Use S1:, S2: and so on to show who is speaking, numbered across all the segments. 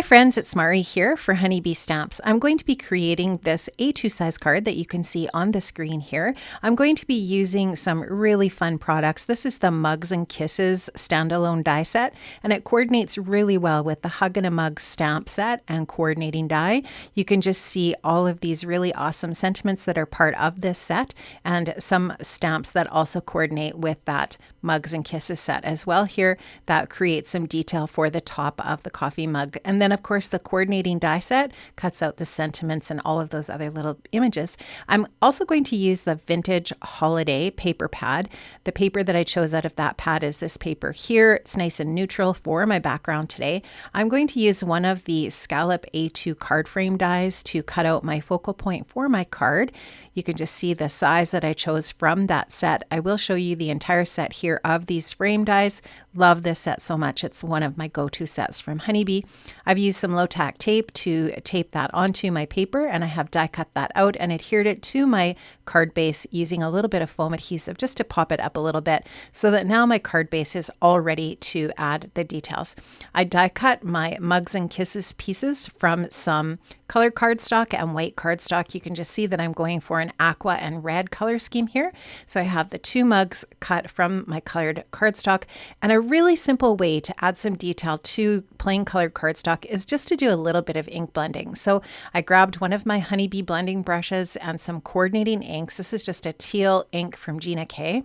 S1: friends, it's Mari here for Honeybee Stamps. I'm going to be creating this A2 size card that you can see on the screen here. I'm going to be using some really fun products. This is the Mugs and Kisses standalone die set, and it coordinates really well with the Hug and a Mug stamp set and coordinating die. You can just see all of these really awesome sentiments that are part of this set, and some stamps that also coordinate with that Mugs and Kisses set as well here that creates some detail for the top of the coffee mug. And then of course the coordinating die set cuts out the sentiments and all of those other little images. I'm also going to use the Vintage Holiday paper pad. The paper that I chose out of that pad is this paper here. It's nice and neutral for my background today. I'm going to use one of the Scallop A2 card frame dies to cut out my focal point for my card. You can just see the size that I chose from that set. I will show you the entire set here of these frame dies. Love this set so much. It's one of my go-to sets from Honeybee. I've used some low-tack tape to tape that onto my paper, and I have die cut that out and adhered it to my card base using a little bit of foam adhesive just to pop it up a little bit so that now my card base is all ready to add the details. I die cut my Mugs and Kisses pieces from some colored cardstock and white cardstock. You can just see that I'm going for an aqua and red color scheme here. So I have the two mugs cut from my colored cardstock, and a really simple way to add some detail to plain colored cardstock is just to do a little bit of ink blending. So I grabbed one of my Honeybee blending brushes and some coordinating inks. This is just a teal ink from Gina K.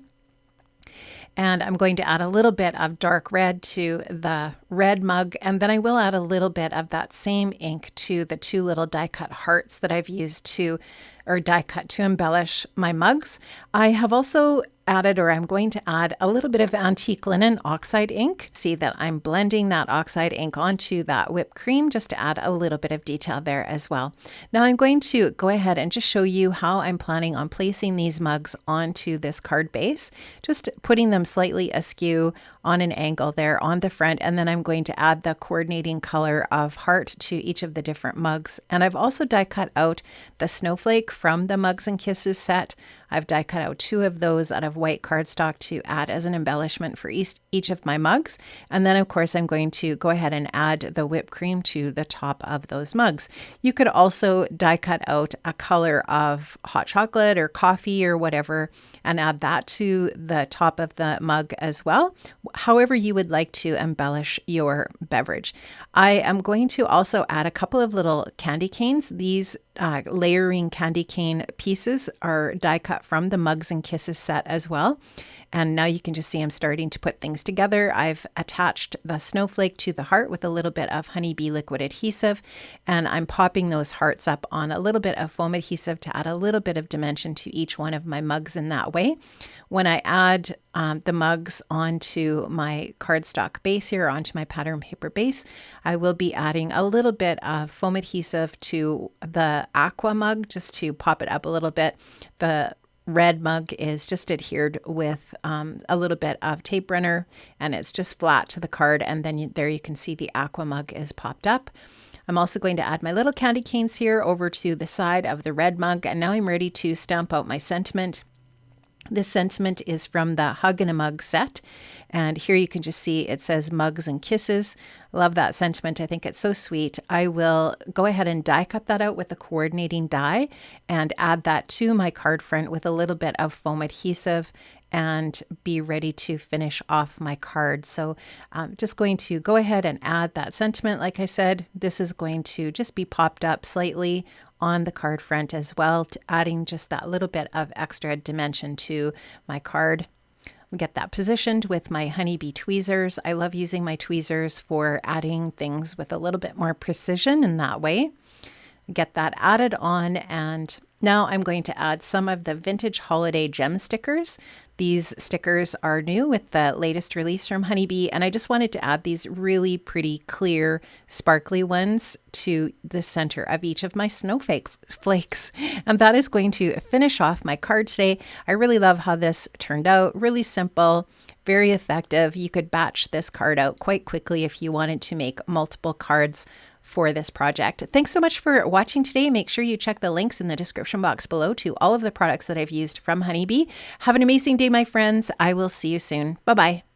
S1: And I'm going to add a little bit of dark red to the red mug, and then I will add a little bit of that same ink to the two little die cut hearts that I've used to, or die cut to embellish my mugs. I have also added, or I'm going to add a little bit of antique linen oxide ink. See that I'm blending that oxide ink onto that whipped cream just to add a little bit of detail there as well. Now I'm going to go ahead and just show you how I'm planning on placing these mugs onto this card base, just putting them slightly askew on an angle there on the front, and then I'm going to add the coordinating color of heart to each of the different mugs. And I've also die cut out the snowflake from the Mugs and Kisses set. I've die cut out two of those out of white cardstock to add as an embellishment for each of my mugs. And then of course I'm going to go ahead and add the whipped cream to the top of those mugs. You could also die cut out a color of hot chocolate or coffee or whatever and add that to the top of the mug as well, however you would like to embellish your beverage. I am going to also add a couple of little candy canes. These layering candy cane pieces are die cut from the Mugs and Kisses set as well. And now you can just see I'm starting to put things together. I've attached the snowflake to the heart with a little bit of Honeybee liquid adhesive, and I'm popping those hearts up on a little bit of foam adhesive to add a little bit of dimension to each one of my mugs in that way. When I add the mugs onto my cardstock base here, onto my pattern paper base, I will be adding a little bit of foam adhesive to the aqua mug just to pop it up a little bit. The red mug is just adhered with a little bit of tape runner, and it's just flat to the card, and then there you can see the aqua mug is popped up. I'm also going to add my little candy canes here over to the side of the red mug, and now I'm ready to stamp out my sentiment. This sentiment is from the Hug and a Mug set, and here you can just see it says Mugs and Kisses. I love that sentiment. I think it's so sweet. I will go ahead and die cut that out with the coordinating die and add that to my card front with a little bit of foam adhesive and be ready to finish off my card. So I'm just going to go ahead and add that sentiment. Like I said, this is going to just be popped up slightly on the card front as well, adding just that little bit of extra dimension to my card. We get that positioned with my Honeybee tweezers. I love using my tweezers for adding things with a little bit more precision in that way. Get that added on, and now I'm going to add some of the Vintage Holiday gem stickers. These stickers are new with the latest release from Honeybee, and I just wanted to add these really pretty, clear, sparkly ones to the center of each of my snowflakes. And that is going to finish off my card today. I really love how this turned out. Really simple, very effective. You could batch this card out quite quickly if you wanted to make multiple cards for this project. Thanks so much for watching today. Make sure you check the links in the description box below to all of the products that I've used from Honeybee. Have an amazing day, my friends. I will see you soon. Bye-bye.